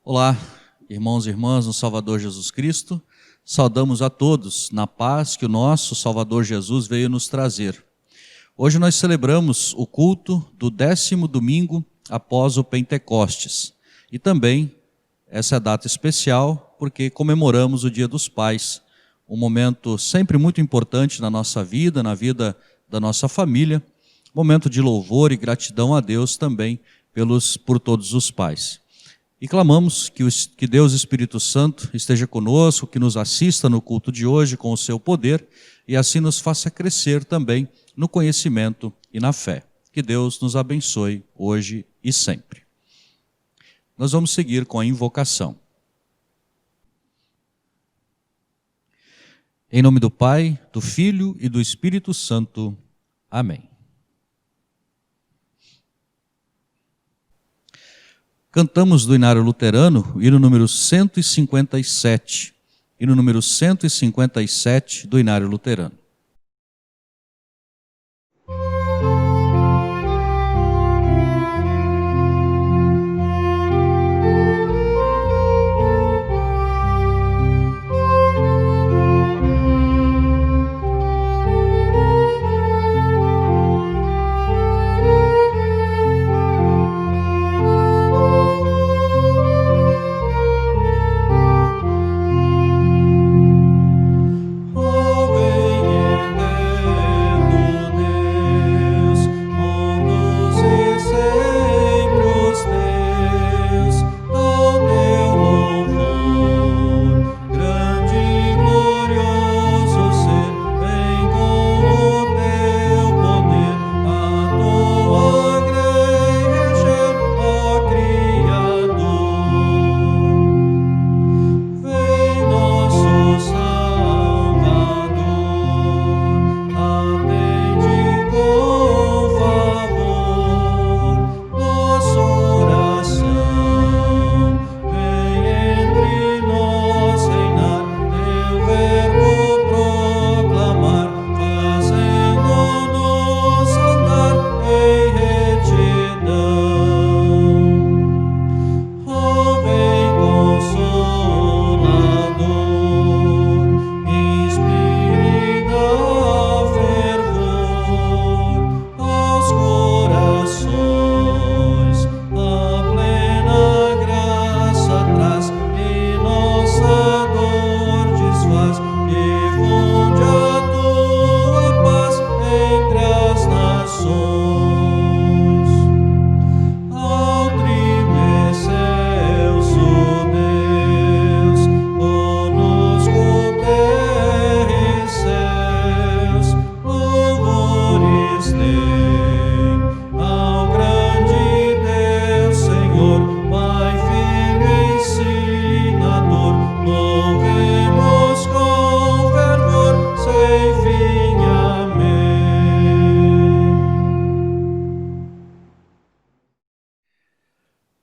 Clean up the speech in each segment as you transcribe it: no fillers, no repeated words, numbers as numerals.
Olá, irmãos e irmãs no Salvador Jesus Cristo. Saudamos a todos na paz que o nosso Salvador Jesus veio nos trazer. Hoje nós celebramos o culto do 10º domingo após o Pentecostes. E também essa é a data especial porque comemoramos o Dia dos Pais, um momento sempre muito importante na nossa vida, na vida da nossa família, momento de louvor e gratidão a Deus também por todos os pais. E clamamos que Deus Espírito Santo esteja conosco, que nos assista no culto de hoje com o seu poder e assim nos faça crescer também no conhecimento e na fé. Que Deus nos abençoe hoje e sempre. Nós vamos seguir com a invocação. Em nome do Pai, do Filho e do Espírito Santo. Amém. Cantamos do Inário Luterano, o hino número 157, hino número 157 do Inário Luterano.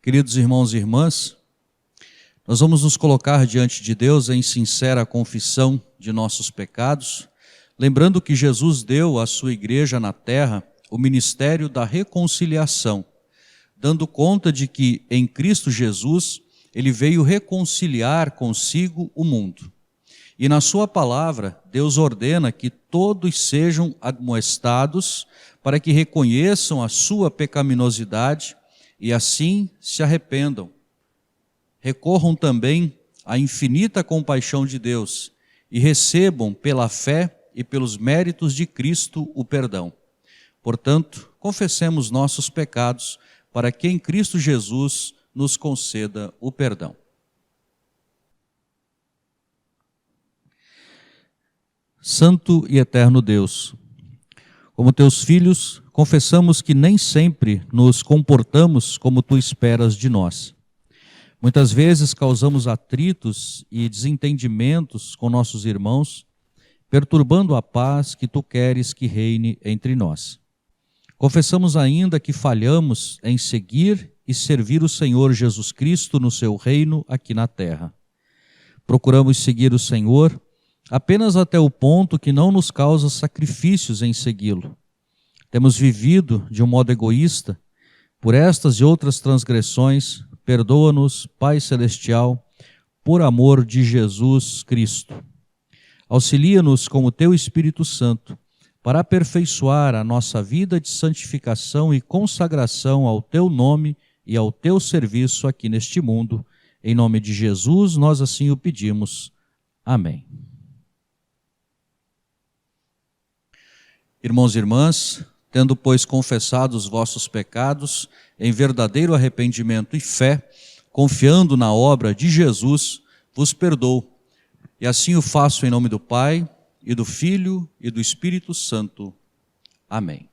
Queridos irmãos e irmãs, nós vamos nos colocar diante de Deus em sincera confissão de nossos pecados, lembrando que Jesus deu à sua igreja na terra o ministério da reconciliação, dando conta de que em Cristo Jesus ele veio reconciliar consigo o mundo. E na sua palavra, Deus ordena que todos sejam admoestados para que reconheçam a sua pecaminosidade e assim se arrependam. Recorram também à infinita compaixão de Deus e recebam pela fé e pelos méritos de Cristo o perdão. Portanto, confessemos nossos pecados para que em Cristo Jesus nos conceda o perdão. Santo e eterno Deus, como teus filhos, confessamos que nem sempre nos comportamos como tu esperas de nós. Muitas vezes causamos atritos e desentendimentos com nossos irmãos, perturbando a paz que tu queres que reine entre nós. Confessamos ainda que falhamos em seguir e servir o Senhor Jesus Cristo no seu reino aqui na terra. Procuramos seguir o Senhor apenas até o ponto que não nos causa sacrifícios em segui-lo. Temos vivido de um modo egoísta, por estas e outras transgressões, perdoa-nos, Pai Celestial, por amor de Jesus Cristo. Auxilia-nos com o Teu Espírito Santo para aperfeiçoar a nossa vida de santificação e consagração ao Teu nome e ao Teu serviço aqui neste mundo. Em nome de Jesus, nós assim o pedimos. Amém. Irmãos e irmãs, tendo, pois, confessado os vossos pecados em verdadeiro arrependimento e fé, confiando na obra de Jesus, vos perdoo. E assim o faço em nome do Pai, e do Filho, e do Espírito Santo. Amém.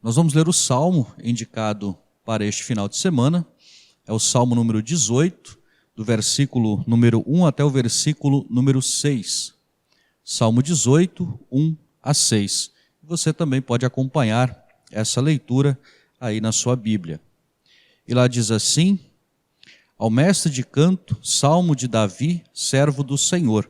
Nós vamos ler o Salmo indicado para este final de semana. É o Salmo número 18, do versículo número 1 até o versículo número 6. Salmo 18, 1 a 6. Você também pode acompanhar essa leitura aí na sua Bíblia. E lá diz assim: ao mestre de canto, salmo de Davi, servo do Senhor,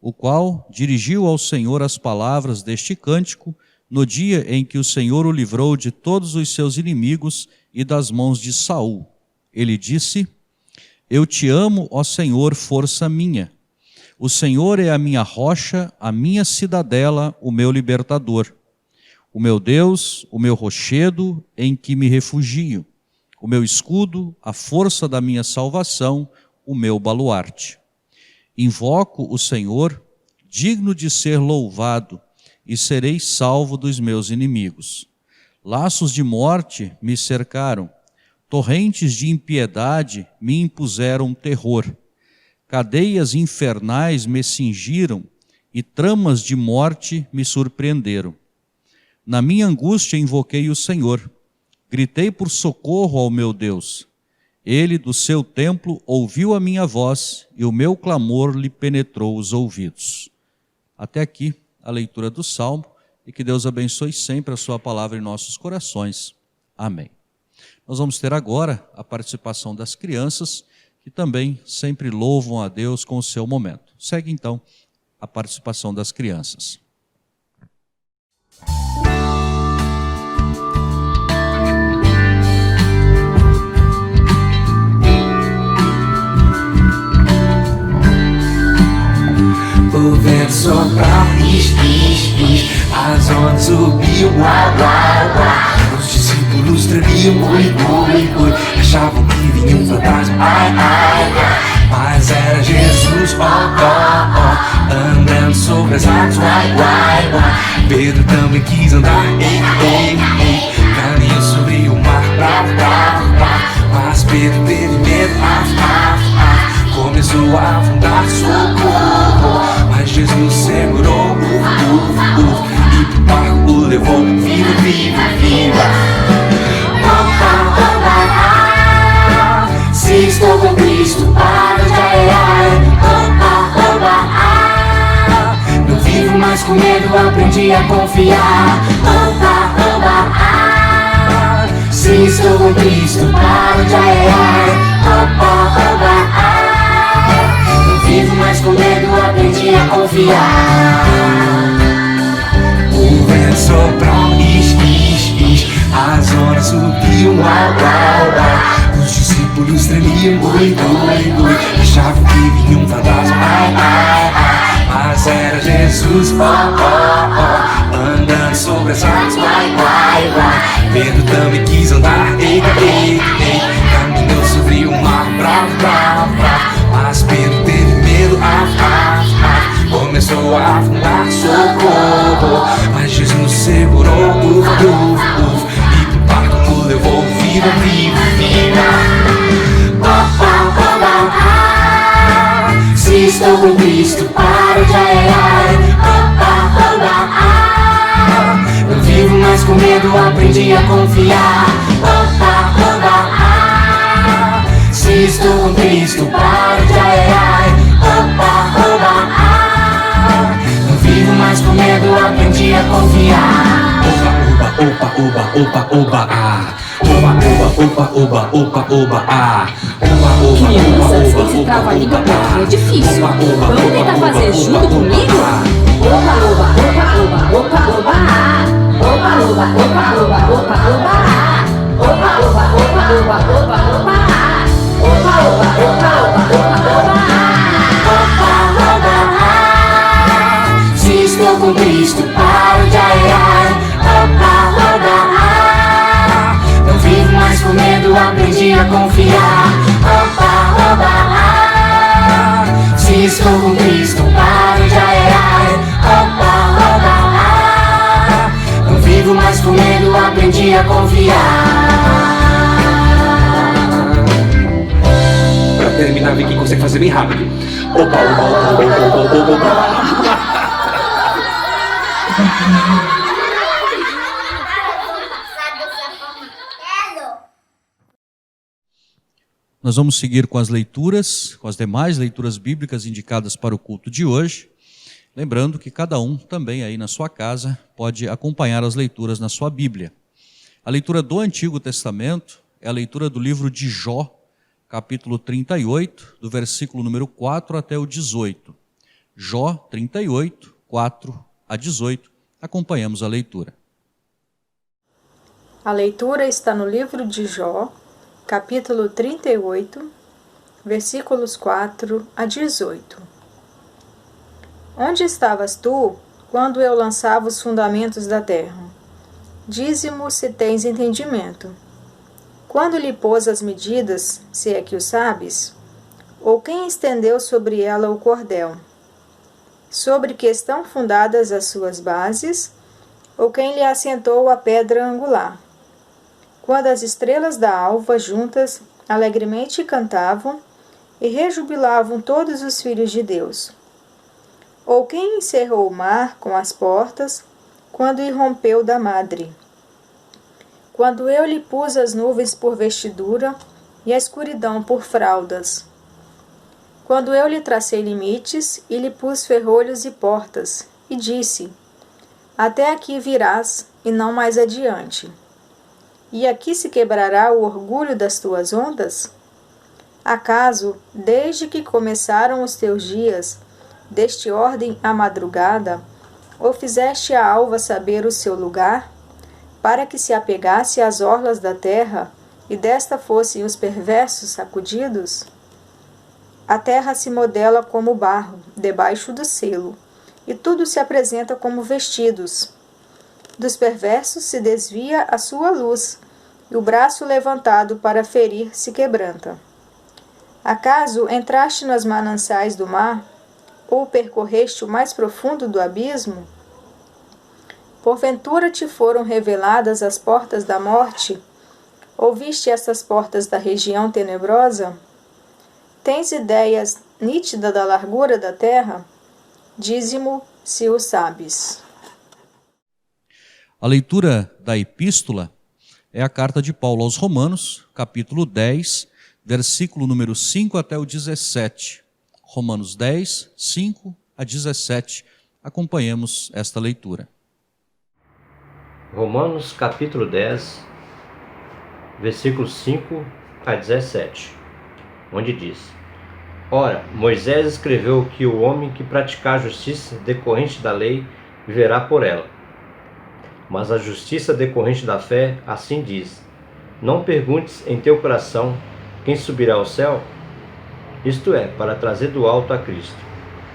o qual dirigiu ao Senhor as palavras deste cântico no dia em que o Senhor o livrou de todos os seus inimigos e das mãos de Saul. Ele disse: eu te amo, ó Senhor, força minha. O Senhor é a minha rocha, a minha cidadela, o meu libertador. O meu Deus, o meu rochedo, em que me refugio. O meu escudo, a força da minha salvação, o meu baluarte. Invoco o Senhor, digno de ser louvado, e serei salvo dos meus inimigos. Laços de morte me cercaram, torrentes de impiedade me impuseram terror. Cadeias infernais me cingiram, e tramas de morte me surpreenderam. Na minha angústia invoquei o Senhor, gritei por socorro ao meu Deus. Ele do seu templo ouviu a minha voz e o meu clamor lhe penetrou os ouvidos. Até aqui a leitura do Salmo, e que Deus abençoe sempre a sua palavra em nossos corações. Amém. Nós vamos ter agora a participação das crianças, que também sempre louvam a Deus com o seu momento. Segue então a participação das crianças. O vento soprava, as ondas subiam, uau, uau, uau. Os discípulos tremiam, ui, ui, ui. Achavam que vinha um fantasma, ai, ai, ai. Mas era Jesus, oh, oh, oh, andando sobre as águas, uai, uai, uai. Pedro também quis andar, ei, ei, ei. Caminhou sobre o mar, bravo, bravo, bravo. Mas Pedro teve medo, começou a afundar, socorro. Mas Jesus segurou, e pro barco o levou, viva, viva, viva. Se estou com Cristo, para de ai, não vivo mais com medo, aprendi a confiar. Se estou com Cristo, para de ai, não vivo mais com medo, aprendi a confiar. O vento soprou, as ondas subiam, uau, uau, uau. Os discípulos tremiam, ui, ui, ui. Achavam que vinha um fantasma, ai, ai, ai. Mas era Jesus, oh, oh, oh, andando sobre as águas, uai, uai, uai. Pedro também quis andar, ei, ei, ei. Caminhou sobre o mar, bravo, bravo, bravo. Mas Pedro teve medo, começou a afundar, socorro. Mas Jesus segurou, e pro barco o levou, viva, viva, viva. Se estou com Cristo, para de ai, não vivo mais com medo, aprendi a confiar. Se estou com Cristo, para de ai, não vivo mais com medo, aprendi a confiar. Oba, oba, oba, oba, ah. Oba, oba, oba, oba, oba, oba, ah. Oba, oba, Crianças, oba, esse oba, trava-língua oba, pra mim é difícil. Vamos tentar fazer junto comigo? Oba, oba, oba, oba, oba, oba, ah. Oba, oba, oba, oba, oba, oba, ah. Oba, oba, oba, oba, oba, oba, ah. a confiar. Opa, oba, ah. Se estou com Cristo, paro de ai, ai. Opa, oba, ah. Não vivo mais com medo, aprendi a confiar. Pra terminar, vê quem consegue fazer bem rápido. Opa, opa, opa, opa, opa, opa, opa. Nós vamos seguir com as leituras, com as demais leituras bíblicas indicadas para o culto de hoje. Lembrando que cada um também aí na sua casa pode acompanhar as leituras na sua Bíblia. A leitura do Antigo Testamento é a leitura do livro de Jó, capítulo 38, do versículo número 4 até o 18. Jó 38, 4 a 18. Acompanhamos a leitura. A leitura está no livro de Jó, capítulo 38, versículos 4 a 18. Onde estavas tu, quando eu lançava os fundamentos da terra? Dize-mo se tens entendimento. Quando lhe pôs as medidas, se é que o sabes? Ou quem estendeu sobre ela o cordel? Sobre que estão fundadas as suas bases? Ou quem lhe assentou a pedra angular? Quando as estrelas da alva juntas alegremente cantavam e rejubilavam todos os filhos de Deus. Ou quem encerrou o mar com as portas, quando irrompeu da madre? Quando eu lhe pus as nuvens por vestidura e a escuridão por fraldas. Quando eu lhe tracei limites e lhe pus ferrolhos e portas, e disse, até aqui virás e não mais adiante. E aqui se quebrará o orgulho das tuas ondas? Acaso, desde que começaram os teus dias, deste ordem à madrugada, ou fizeste a alva saber o seu lugar, para que se apegasse às orlas da terra, e desta fossem os perversos sacudidos? A terra se modela como barro, debaixo do selo, e tudo se apresenta como vestidos. Dos perversos se desvia a sua luz, e o braço levantado para ferir se quebranta. Acaso entraste nos mananciais do mar, ou percorreste o mais profundo do abismo? Porventura te foram reveladas as portas da morte? Ouviste essas portas da região tenebrosa? Tens ideias nítidas da largura da terra? Dize-mo se o sabes. A leitura da epístola é a carta de Paulo aos Romanos, capítulo 10, versículo número 5 até o 17. Romanos 10, 5 a 17. Acompanhemos esta leitura. Romanos capítulo 10, versículos 5 a 17, onde diz: Ora, Moisés escreveu que o homem que praticar a justiça decorrente da lei viverá por ela. Mas a justiça decorrente da fé assim diz: Não perguntes em teu coração quem subirá ao céu, isto é, para trazer do alto a Cristo,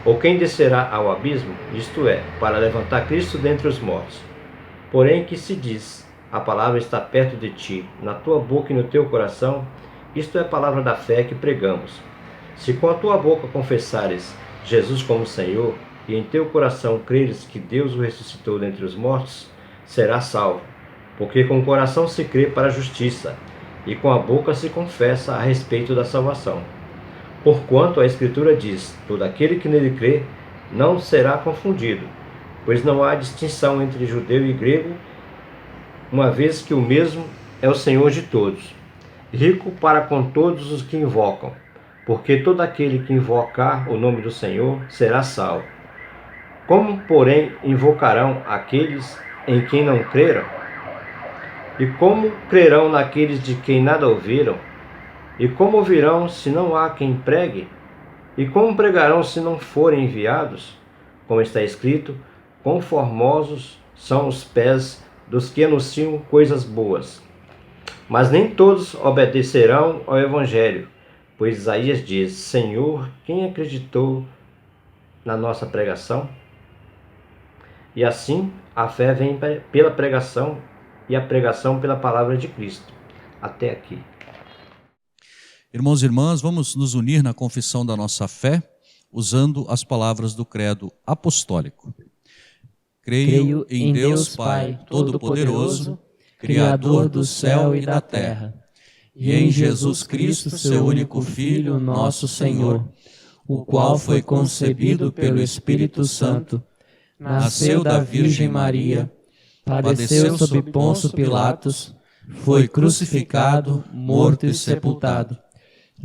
ou quem descerá ao abismo, isto é, para levantar Cristo dentre os mortos. Porém que se diz, a palavra está perto de ti, na tua boca e no teu coração, isto é a palavra da fé que pregamos. Se com a tua boca confessares Jesus como Senhor, e em teu coração creres que Deus o ressuscitou dentre os mortos, serás salvo. Porque com o coração se crê para a justiça, e com a boca se confessa a respeito da salvação. Porquanto a Escritura diz, todo aquele que nele crê não será confundido, pois não há distinção entre judeu e grego, uma vez que o mesmo é o Senhor de todos, rico para com todos os que invocam, porque todo aquele que invocar o nome do Senhor será salvo. Como, porém, invocarão aqueles em quem não creram? E como crerão naqueles de quem nada ouviram? E como ouvirão se não há quem pregue? E como pregarão se não forem enviados? Como está escrito, quão formosos são os pés dos que anunciam coisas boas. Mas nem todos obedecerão ao Evangelho, pois Isaías diz, Senhor, quem acreditou na nossa pregação? E assim, a fé vem pela pregação, e a pregação pela palavra de Cristo. Até aqui. Irmãos e irmãs, vamos nos unir na confissão da nossa fé, usando as palavras do credo apostólico. Creio em Deus Pai Todo-Poderoso, Criador do céu e da terra, e em Jesus Cristo, seu único Filho, nosso Senhor, o qual foi concebido pelo Espírito Santo, nasceu da Virgem Maria, padeceu sob Pôncio Pilatos, foi crucificado, morto e sepultado,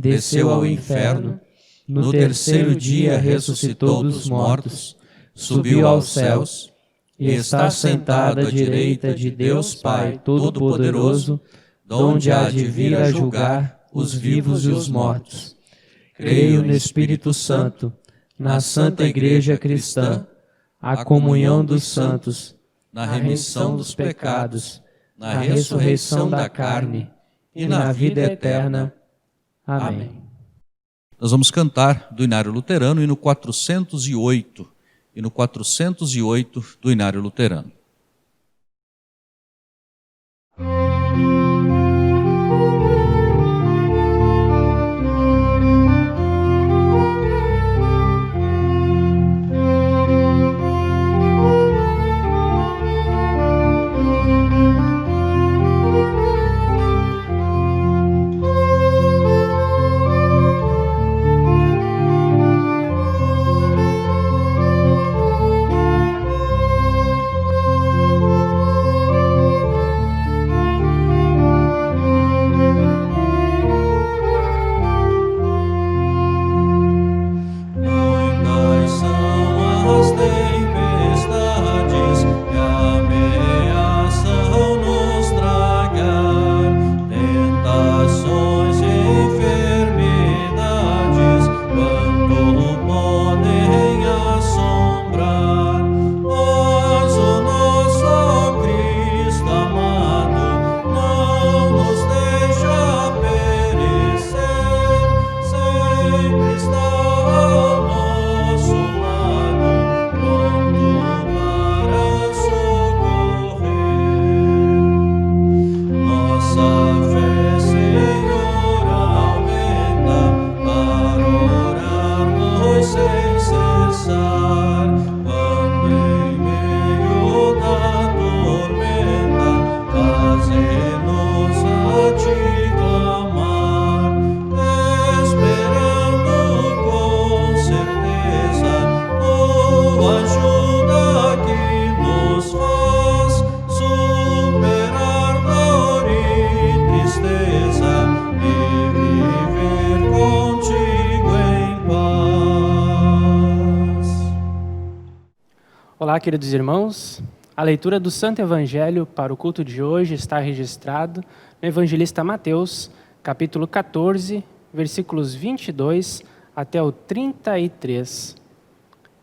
desceu ao inferno, no terceiro dia ressuscitou dos mortos, subiu aos céus e está sentado à direita de Deus Pai Todo-Poderoso, donde há de vir a julgar os vivos e os mortos. Creio no Espírito Santo, na Santa Igreja Cristã, a comunhão dos santos, na remissão dos pecados, na ressurreição da carne e na vida eterna. Amém. Nós vamos cantar do Inário Luterano, hino 408, hino 408 do Inário Luterano. Olá, queridos irmãos. A leitura do Santo Evangelho para o culto de hoje está registrado no Evangelista Mateus, capítulo 14, versículos 22 até o 33.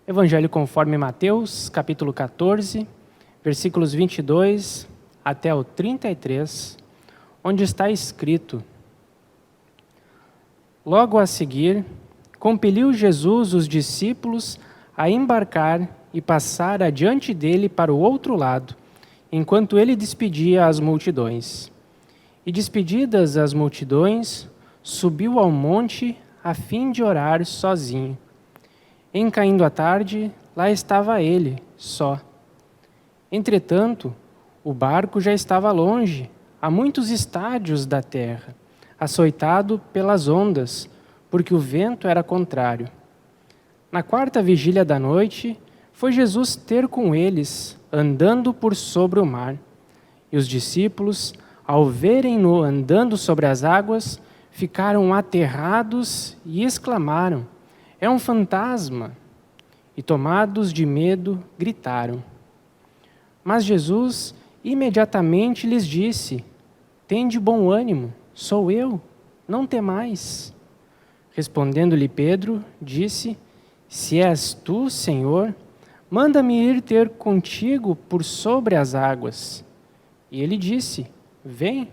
Evangelho conforme Mateus, capítulo 14, versículos 22 até o 33, onde está escrito: Logo a seguir, compeliu Jesus os discípulos a embarcar e passar adiante dele para o outro lado, enquanto ele despedia as multidões. E despedidas as multidões, subiu ao monte a fim de orar sozinho. Em caindo a tarde, lá estava ele, só. Entretanto, o barco já estava longe, a muitos estádios da terra, açoitado pelas ondas, porque o vento era contrário. Na quarta vigília da noite, foi Jesus ter com eles, andando por sobre o mar. E os discípulos, ao verem-no andando sobre as águas, ficaram aterrados e exclamaram: É um fantasma! E tomados de medo, gritaram. Mas Jesus imediatamente lhes disse: Tende bom ânimo, sou eu, não temais. Respondendo-lhe Pedro, disse: Se és tu, Senhor, manda-me ir ter contigo por sobre as águas. E ele disse: Vem.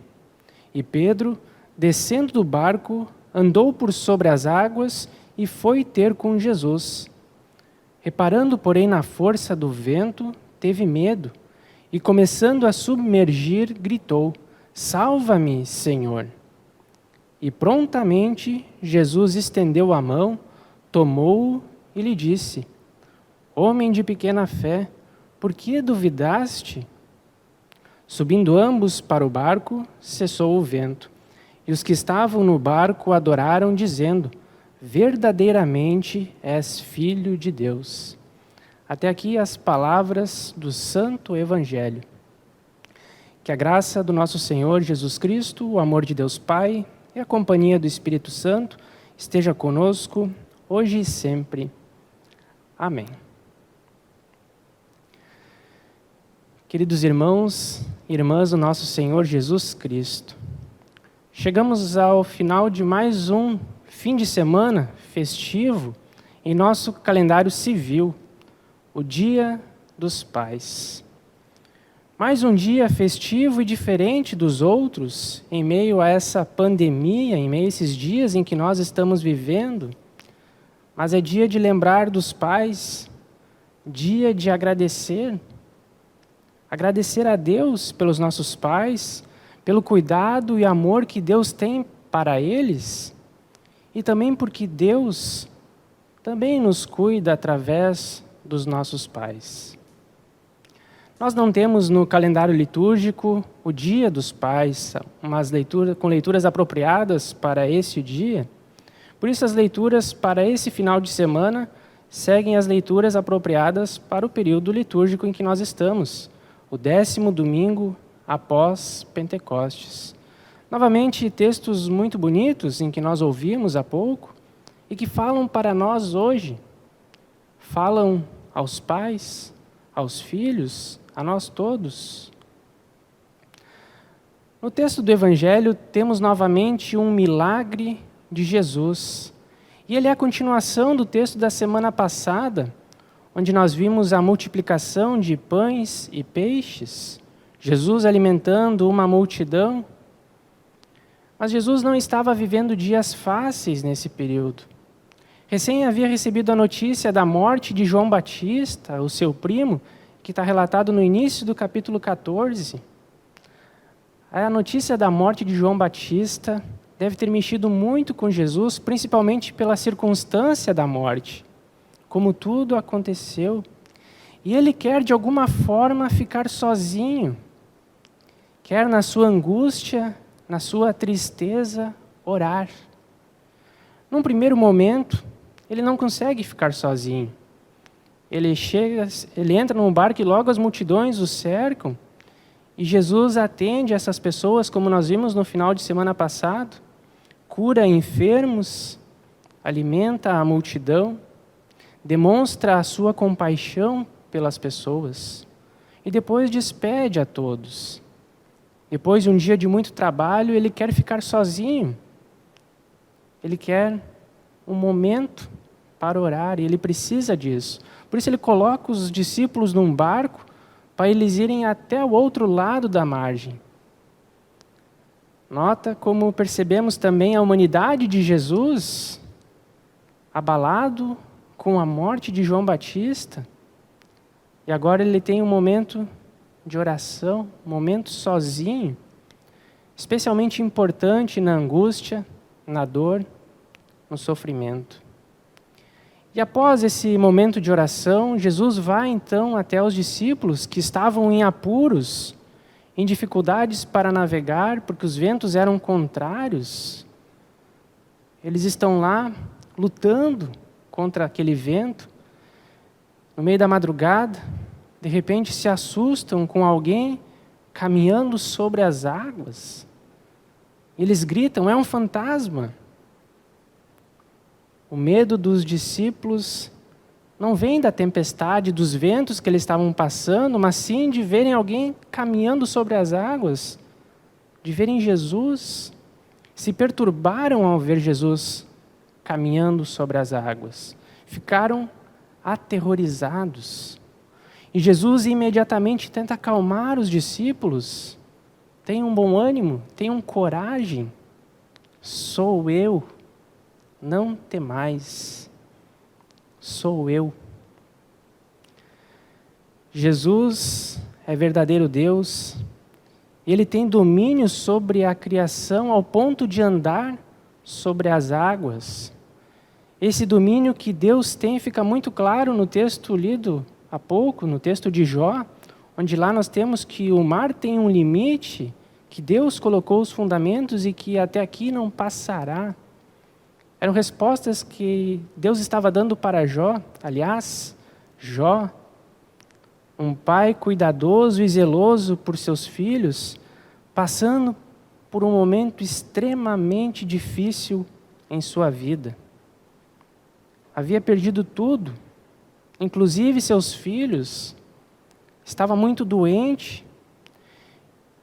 E Pedro, descendo do barco, andou por sobre as águas e foi ter com Jesus. Reparando, porém, na força do vento, teve medo e, começando a submergir, gritou: Salva-me, Senhor! E prontamente Jesus estendeu a mão, tomou-o e lhe disse: Homem de pequena fé, por que duvidaste? Subindo ambos para o barco, cessou o vento. E os que estavam no barco adoraram, dizendo: Verdadeiramente és Filho de Deus. Até aqui as palavras do Santo Evangelho. Que a graça do nosso Senhor Jesus Cristo, o amor de Deus Pai e a companhia do Espírito Santo esteja conosco, hoje e sempre. Amém. Queridos irmãos e irmãs do nosso Senhor Jesus Cristo, chegamos ao final de mais um fim de semana festivo em nosso calendário civil, o Dia dos Pais. Mais um dia festivo e diferente dos outros, em meio a essa pandemia, em meio a esses dias em que nós estamos vivendo, mas é dia de lembrar dos pais, dia de agradecer a Deus pelos nossos pais, pelo cuidado e amor que Deus tem para eles, e também porque Deus também nos cuida através dos nossos pais. Nós não temos no calendário litúrgico o Dia dos Pais, com leituras apropriadas para esse dia. Por isso, as leituras para esse final de semana seguem as leituras apropriadas para o período litúrgico em que nós estamos, o 10º domingo após Pentecostes. Novamente, textos muito bonitos em que nós ouvimos há pouco e que falam para nós hoje, falam aos pais, aos filhos, a nós todos. No texto do Evangelho, temos novamente um milagre de Jesus. E ele é a continuação do texto da semana passada, onde nós vimos a multiplicação de pães e peixes, Jesus alimentando uma multidão. Mas Jesus não estava vivendo dias fáceis nesse período. Recém havia recebido a notícia da morte de João Batista, o seu primo, que está relatado no início do capítulo 14. A notícia da morte de João Batista deve ter mexido muito com Jesus, principalmente pela circunstância da morte, como tudo aconteceu. E ele quer, de alguma forma, ficar sozinho. Quer, na sua angústia, na sua tristeza, orar. Num primeiro momento, ele não consegue ficar sozinho. Ele entra num barco e logo as multidões o cercam. E Jesus atende essas pessoas, como nós vimos no final de semana passado, cura enfermos, alimenta a multidão, demonstra a sua compaixão pelas pessoas e depois despede a todos. Depois de um dia de muito trabalho, ele quer ficar sozinho. Ele quer um momento para orar e ele precisa disso. Por isso ele coloca os discípulos num barco para eles irem até o outro lado da margem. Nota como percebemos também a humanidade de Jesus abalado com a morte de João Batista. E agora ele tem um momento de oração, um momento sozinho, especialmente importante na angústia, na dor, no sofrimento. E após esse momento de oração, Jesus vai então até os discípulos que estavam em apuros, em dificuldades para navegar, porque os ventos eram contrários. Eles estão lá lutando contra aquele vento. No meio da madrugada, de repente se assustam com alguém caminhando sobre as águas. Eles gritam: é um fantasma. O medo dos discípulos não vem da tempestade, dos ventos que eles estavam passando, mas sim de verem alguém caminhando sobre as águas, de verem Jesus. Se perturbaram ao ver Jesus caminhando sobre as águas. Ficaram aterrorizados. E Jesus imediatamente tenta acalmar os discípulos. Tenham bom ânimo, tenham coragem. Sou eu. Não temais, sou eu. Jesus é verdadeiro Deus, Ele tem domínio sobre a criação ao ponto de andar sobre as águas. Esse domínio que Deus tem fica muito claro no texto lido há pouco, no texto de Jó, onde lá nós temos que o mar tem um limite, que Deus colocou os fundamentos e que até aqui não passará. Eram respostas que Deus estava dando para Jó. Aliás, Jó, um pai cuidadoso e zeloso por seus filhos, passando por um momento extremamente difícil em sua vida. Havia perdido tudo, inclusive seus filhos, estava muito doente,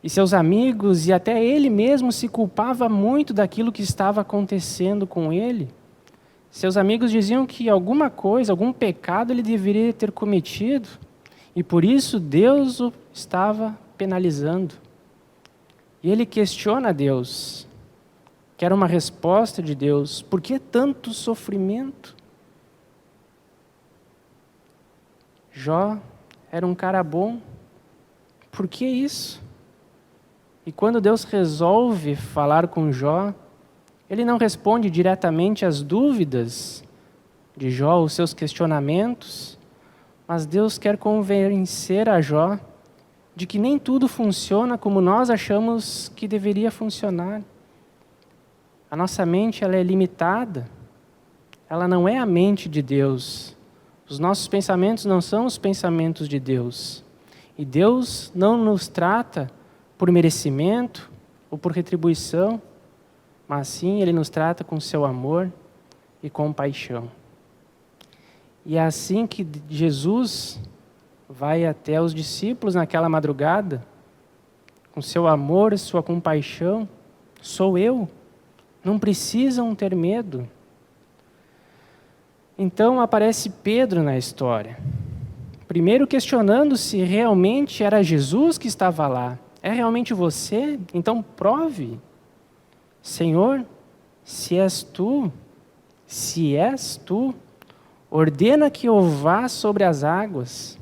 e seus amigos e até ele mesmo se culpava muito daquilo que estava acontecendo com ele. Seus amigos diziam que alguma coisa, algum pecado ele deveria ter cometido, e por isso Deus o estava penalizando. E ele questiona a Deus, quer uma resposta de Deus: por que tanto sofrimento? Jó era um cara bom, por que isso? E quando Deus resolve falar com Jó, ele não responde diretamente às dúvidas de Jó, os seus questionamentos, mas Deus quer convencer a Jó de que nem tudo funciona como nós achamos que deveria funcionar. A nossa mente, ela é limitada, ela não é a mente de Deus. Os nossos pensamentos não são os pensamentos de Deus. E Deus não nos trata por merecimento ou por retribuição, mas sim Ele nos trata com seu amor e compaixão. E é assim que Jesus vai até os discípulos naquela madrugada, com seu amor e sua compaixão: sou eu, não precisam ter medo. Então aparece Pedro na história, primeiro questionando se realmente era Jesus que estava lá. É realmente você? Então prove. Senhor, se és tu, ordena que eu vá sobre as águas.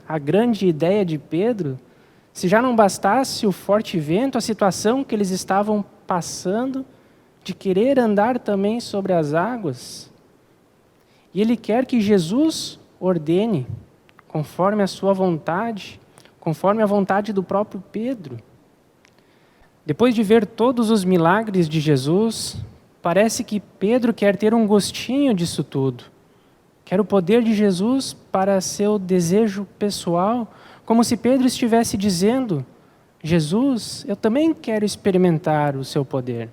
A grande ideia de Pedro, se já não bastasse o forte vento, a situação que eles estavam passando, de querer andar também sobre as águas. E ele quer que Jesus ordene, conforme a sua vontade, conforme a vontade do próprio Pedro. Depois de ver todos os milagres de Jesus, parece que Pedro quer ter um gostinho disso tudo. Quer o poder de Jesus para seu desejo pessoal, como se Pedro estivesse dizendo: Jesus, eu também quero experimentar o seu poder.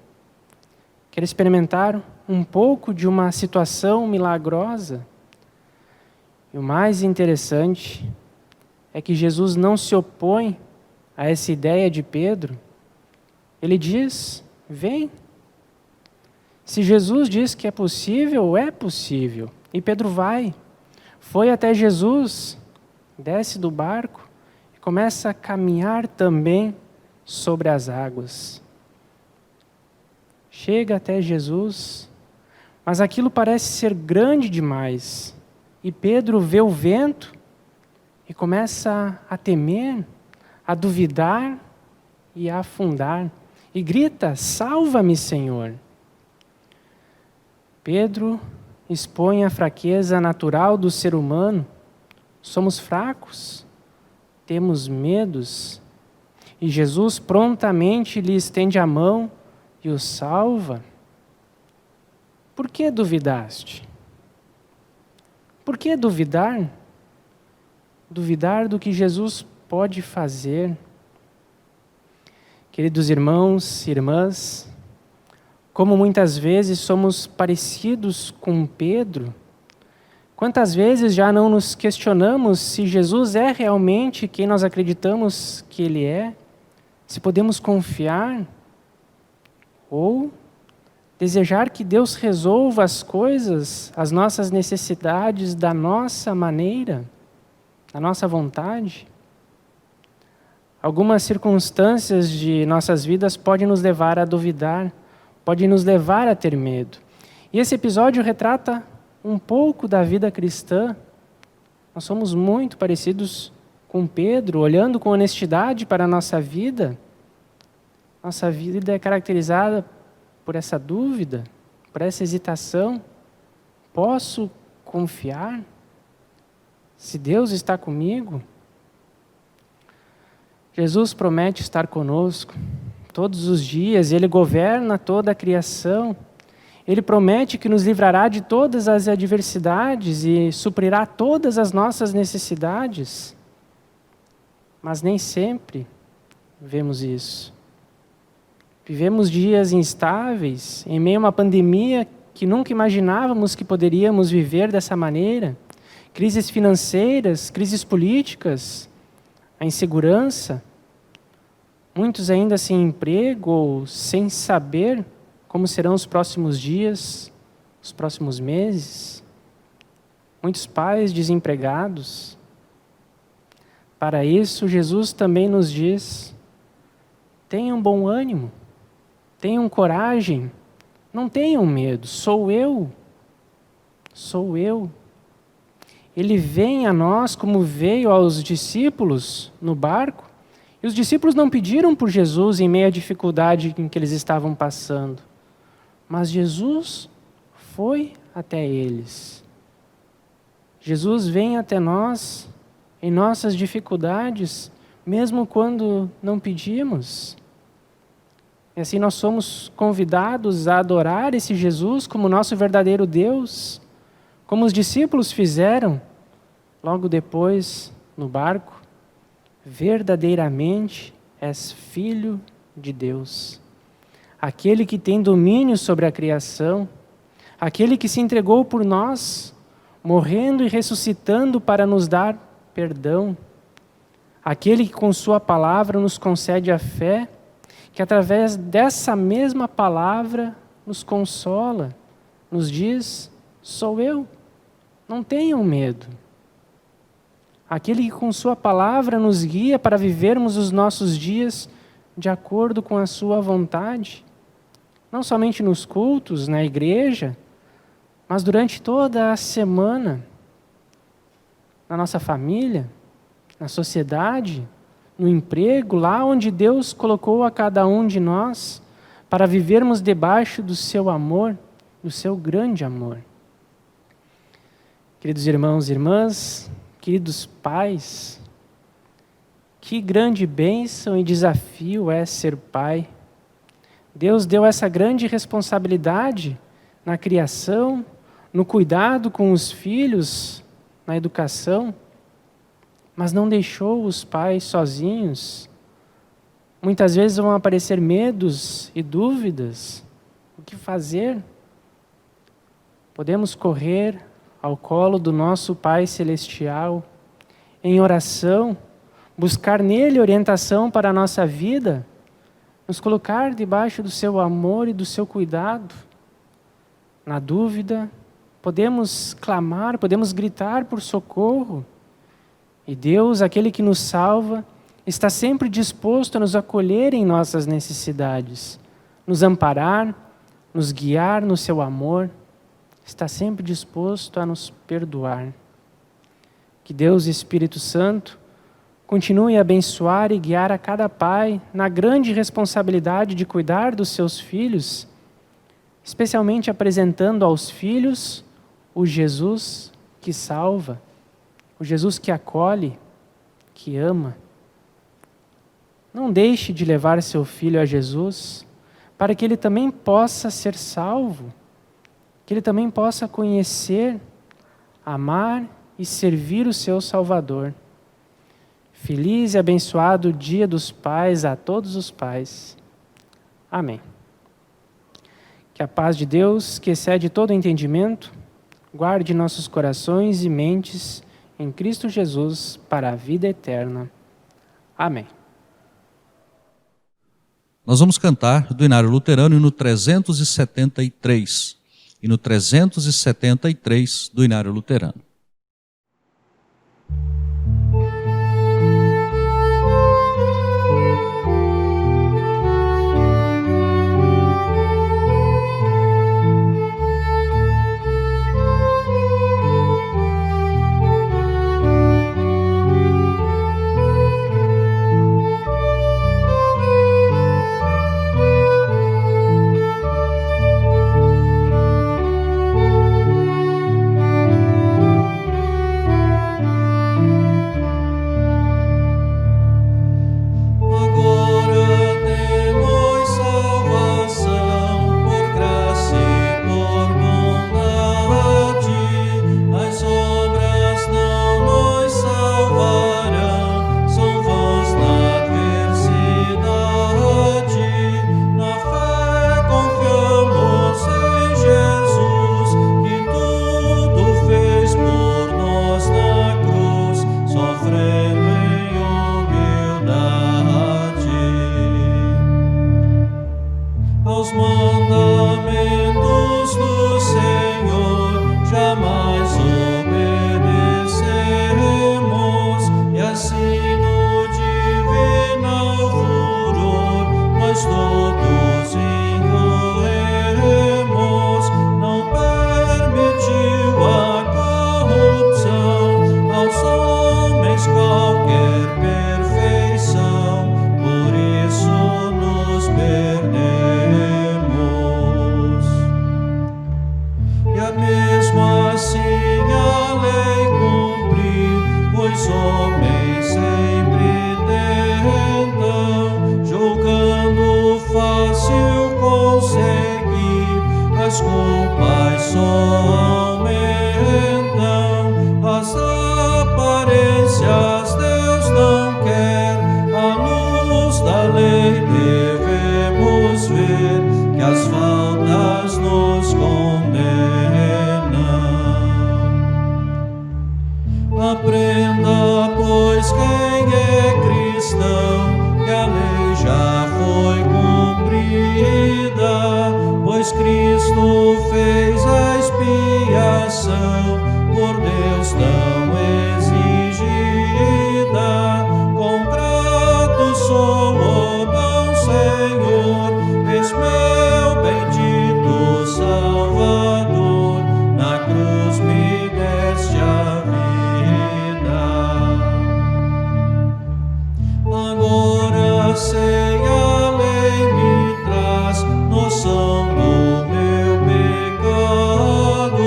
Quero experimentar um pouco de uma situação milagrosa. E o mais interessante é que Jesus não se opõe a essa ideia de Pedro. Ele diz: vem. Se Jesus diz que é possível, é possível. E Pedro foi até Jesus, desce do barco e começa a caminhar também sobre as águas. Chega até Jesus, mas aquilo parece ser grande demais. E Pedro vê o vento e começa a temer, a duvidar e a afundar. E grita: salva-me, Senhor. Pedro expõe a fraqueza natural do ser humano. Somos fracos, temos medos. E Jesus prontamente lhe estende a mão e o salva. Por que duvidaste? Por que duvidar? Duvidar do que Jesus pode fazer. Queridos irmãos e irmãs, como muitas vezes somos parecidos com Pedro, quantas vezes já não nos questionamos se Jesus é realmente quem nós acreditamos que Ele é, se podemos confiar, ou desejar que Deus resolva as coisas, as nossas necessidades da nossa maneira, da nossa vontade. Algumas circunstâncias de nossas vidas podem nos levar a duvidar, podem nos levar a ter medo. E esse episódio retrata um pouco da vida cristã. Nós somos muito parecidos com Pedro, olhando com honestidade para a nossa vida. Nossa vida é caracterizada por essa dúvida, por essa hesitação? Posso confiar? Se Deus está comigo? Jesus promete estar conosco todos os dias, Ele governa toda a criação. Ele promete que nos livrará de todas as adversidades e suprirá todas as nossas necessidades. Mas nem sempre vemos isso. Vivemos dias instáveis, em meio a uma pandemia que nunca imaginávamos que poderíamos viver dessa maneira. Crises financeiras, crises políticas, a insegurança. Muitos ainda sem emprego ou sem saber como serão os próximos dias, os próximos meses. Muitos pais desempregados. Para isso, Jesus também nos diz: tenham bom ânimo, tenham coragem, não tenham medo, sou eu. Sou eu. Ele vem a nós como veio aos discípulos no barco, e os discípulos não pediram por Jesus em meio à dificuldade em que eles estavam passando. Mas Jesus foi até eles. Jesus vem até nós em nossas dificuldades, mesmo quando não pedimos. E assim nós somos convidados a adorar esse Jesus como nosso verdadeiro Deus, como os discípulos fizeram logo depois no barco. Verdadeiramente és filho de Deus. Aquele que tem domínio sobre a criação, aquele que se entregou por nós, morrendo e ressuscitando para nos dar perdão, aquele que com sua palavra nos concede a fé, que através dessa mesma palavra nos consola, nos diz: sou eu, não tenham medo. Aquele que com sua palavra nos guia para vivermos os nossos dias de acordo com a sua vontade, não somente nos cultos, na igreja, mas durante toda a semana, na nossa família, na sociedade, no emprego, lá onde Deus colocou a cada um de nós, para vivermos debaixo do seu amor, do seu grande amor. Queridos irmãos e irmãs, queridos pais, que grande bênção e desafio é ser pai. Deus deu essa grande responsabilidade na criação, no cuidado com os filhos, na educação, mas não deixou os pais sozinhos. Muitas vezes vão aparecer medos e dúvidas. O que fazer? Podemos correr ao colo do nosso Pai Celestial, em oração, buscar nele orientação para a nossa vida, nos colocar debaixo do seu amor e do seu cuidado. Na dúvida, podemos clamar, podemos gritar por socorro. E Deus, aquele que nos salva, está sempre disposto a nos acolher em nossas necessidades, nos amparar, nos guiar no seu amor, está sempre disposto a nos perdoar. Que Deus e Espírito Santo continue a abençoar e guiar a cada pai na grande responsabilidade de cuidar dos seus filhos, especialmente apresentando aos filhos o Jesus que salva, o Jesus que acolhe, que ama. Não deixe de levar seu filho a Jesus, para que ele também possa ser salvo, que ele também possa conhecer, amar e servir o seu Salvador. Feliz e abençoado Dia dos Pais a todos os pais. Amém. Que a paz de Deus, que excede todo entendimento, guarde nossos corações e mentes em Cristo Jesus para a vida eterna. Amém. Nós vamos cantar do Inário Luterano no 373 e no 373 do Inário Luterano. aos mandamentos do Senhor jamais obedeceremos, e assim no divino furor nós todos incorremos. Não permitiu a corrupção aos homens qualquer perfeição, por isso nos perdemos. E a mesmo assim a lei cumprir, pois homens sempre tentam, julgando fácil conseguir, as culpas só aumentam. As aparências Deus não quer, à luz da lei devemos ver que as faltas nos condenam. Aprenda, pois, quem é cristão, que a lei já foi cumprida, pois Cristo fez a expiação por Deus tão exigida. Com grato sou, ó bom Senhor, és meu bendito Salvador, na cruz me deste a vida. Agora sem a lei me traz noção do meu pecado,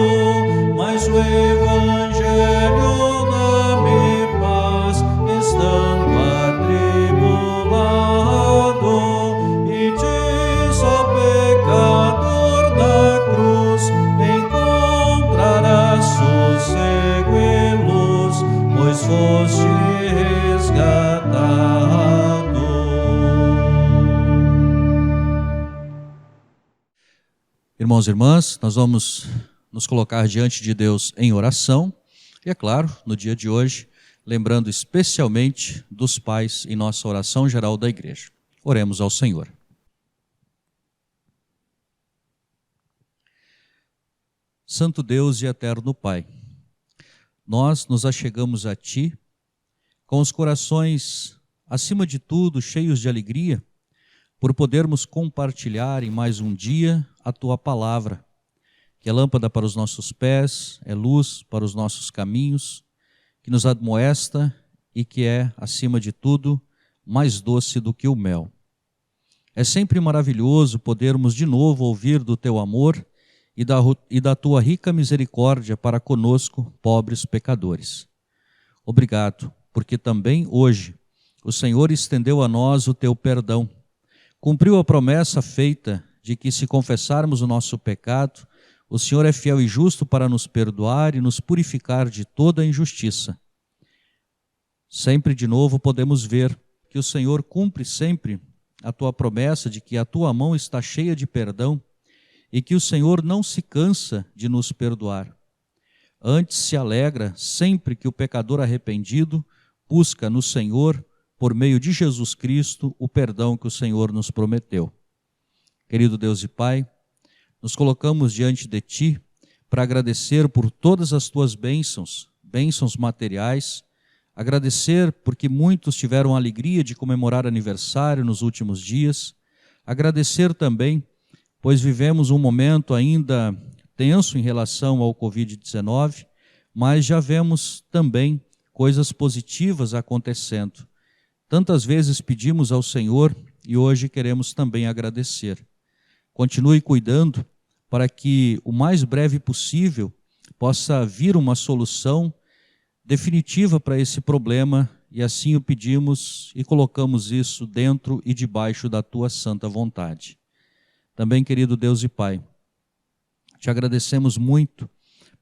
mas o Evangelho dá-me paz, estando atribulado, e diz ao pecador na cruz: encontrarás sossego e luz, pois foste resgatado. Irmãos e irmãs, nós vamos nos colocar diante de Deus em oração e, é claro, no dia de hoje, lembrando especialmente dos pais em nossa oração geral da igreja. Oremos ao Senhor. Santo Deus e eterno Pai, nós nos achegamos a Ti com os corações, acima de tudo, cheios de alegria, por podermos compartilhar em mais um dia a Tua palavra, que é lâmpada para os nossos pés, é luz para os nossos caminhos, que nos admoesta e que é, acima de tudo, mais doce do que o mel. É sempre maravilhoso podermos de novo ouvir do Teu amor e da Tua rica misericórdia para conosco, pobres pecadores. Obrigado, porque também hoje o Senhor estendeu a nós o Teu perdão, cumpriu a promessa feita de que, se confessarmos o nosso pecado, o Senhor é fiel e justo para nos perdoar e nos purificar de toda a injustiça. Sempre de novo podemos ver que o Senhor cumpre sempre a Tua promessa de que a Tua mão está cheia de perdão e que o Senhor não se cansa de nos perdoar. Antes se alegra sempre que o pecador arrependido busca no Senhor, por meio de Jesus Cristo, o perdão que o Senhor nos prometeu. Querido Deus e Pai, nos colocamos diante de Ti para agradecer por todas as Tuas bênçãos materiais, agradecer porque muitos tiveram a alegria de comemorar aniversário nos últimos dias, agradecer também, pois vivemos um momento ainda tenso em relação ao Covid-19, mas já vemos também coisas positivas acontecendo. Tantas vezes pedimos ao Senhor e hoje queremos também agradecer. Continue cuidando para que o mais breve possível possa vir uma solução definitiva para esse problema, e assim o pedimos e colocamos isso dentro e debaixo da Tua santa vontade. Também, querido Deus e Pai, Te agradecemos muito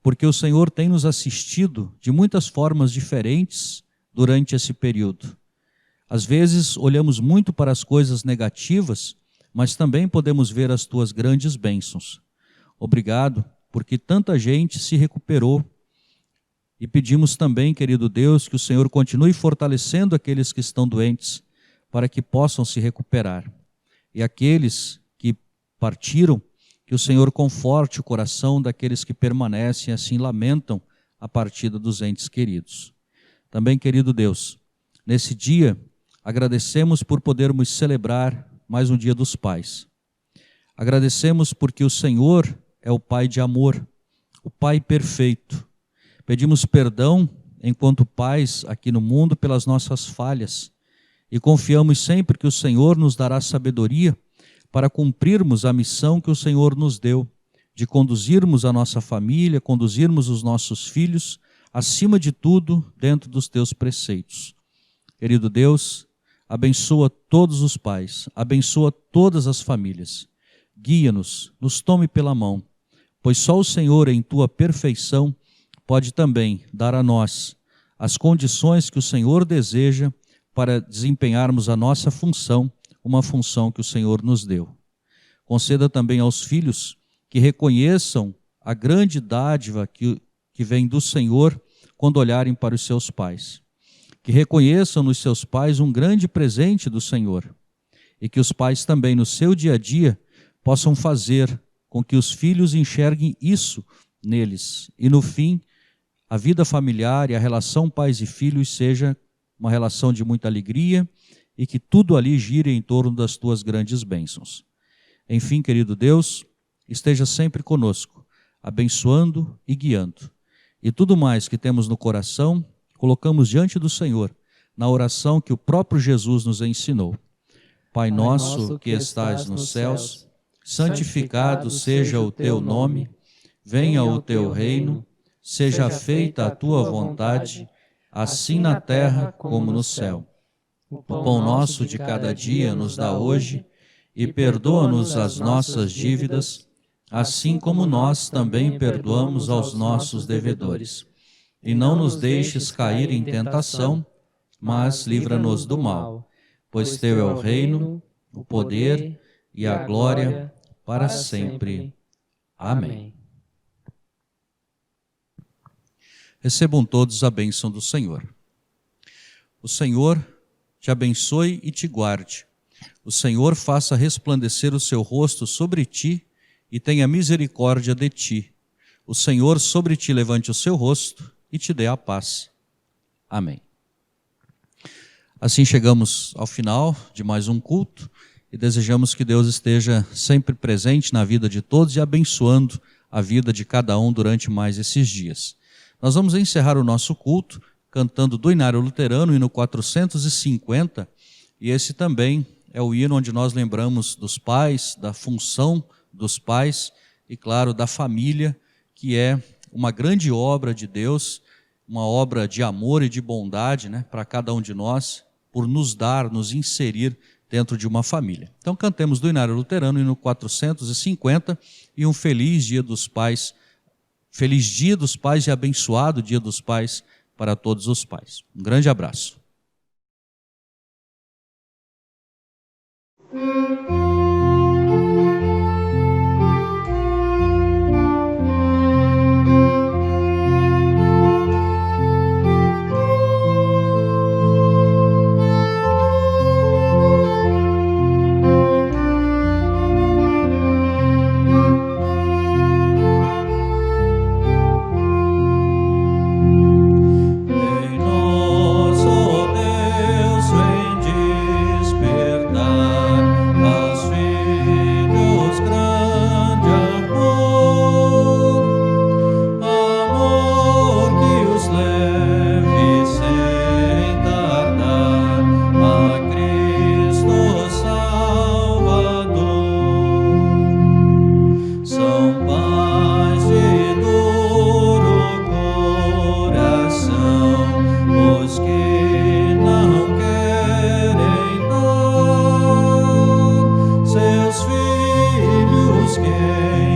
porque o Senhor tem nos assistido de muitas formas diferentes durante esse período. Às vezes olhamos muito para as coisas negativas, mas também podemos ver as Tuas grandes bênçãos. Obrigado, porque tanta gente se recuperou. E pedimos também, querido Deus, que o Senhor continue fortalecendo aqueles que estão doentes, para que possam se recuperar. E aqueles que partiram, que o Senhor conforte o coração daqueles que permanecem e assim lamentam a partida dos entes queridos. Também, querido Deus, nesse dia, agradecemos por podermos celebrar mais um Dia dos Pais. Agradecemos porque o Senhor é o Pai de amor, o Pai perfeito. Pedimos perdão enquanto pais aqui no mundo pelas nossas falhas e confiamos sempre que o Senhor nos dará sabedoria para cumprirmos a missão que o Senhor nos deu, de conduzirmos a nossa família, conduzirmos os nossos filhos, acima de tudo, dentro dos teus preceitos. Querido Deus, abençoa todos os pais, abençoa todas as famílias. Guia-nos, nos tome pela mão, pois só o Senhor, em tua perfeição, pode também dar a nós as condições que o Senhor deseja para desempenharmos a nossa função, uma função que o Senhor nos deu. Conceda também aos filhos que reconheçam a grande dádiva que vem do Senhor quando olharem para os seus pais. Que reconheçam nos seus pais um grande presente do Senhor. E que os pais também no seu dia a dia possam fazer com que os filhos enxerguem isso neles. E no fim, a vida familiar e a relação pais e filhos seja uma relação de muita alegria e que tudo ali gire em torno das tuas grandes bênçãos. Enfim, querido Deus, esteja sempre conosco, abençoando e guiando. E tudo mais que temos no coração, colocamos diante do Senhor, na oração que o próprio Jesus nos ensinou. Pai nosso que estais nos céus, santificado seja o teu nome, venha o teu reino, seja feita a tua vontade, assim na terra como no céu. O pão nosso de cada dia nos dá hoje, e perdoa-nos as nossas dívidas, assim como nós também perdoamos aos nossos devedores. E não nos deixes cair em tentação, mas livra-nos do mal, pois teu é o reino, o poder e a glória para sempre. Amém. Recebam todos a bênção do Senhor. O Senhor te abençoe e te guarde. O Senhor faça resplandecer o seu rosto sobre ti e tenha misericórdia de ti. O Senhor sobre ti levante o seu rosto e te dê a paz. Amém. Assim chegamos ao final de mais um culto e desejamos que Deus esteja sempre presente na vida de todos e abençoando a vida de cada um durante mais esses dias. Nós vamos encerrar o nosso culto cantando do Inário Luterano, hino 450, e esse também é o hino onde nós lembramos dos pais, da função dos pais e, claro, da família, que é uma grande obra de Deus, uma obra de amor e de bondade, né, para cada um de nós, por nos dar, nos inserir dentro de uma família. Então cantemos do Inário Luterano, hino 450, e um feliz Dia dos Pais, feliz Dia dos Pais e abençoado Dia dos Pais para todos os pais. Um grande abraço. Seus filhos que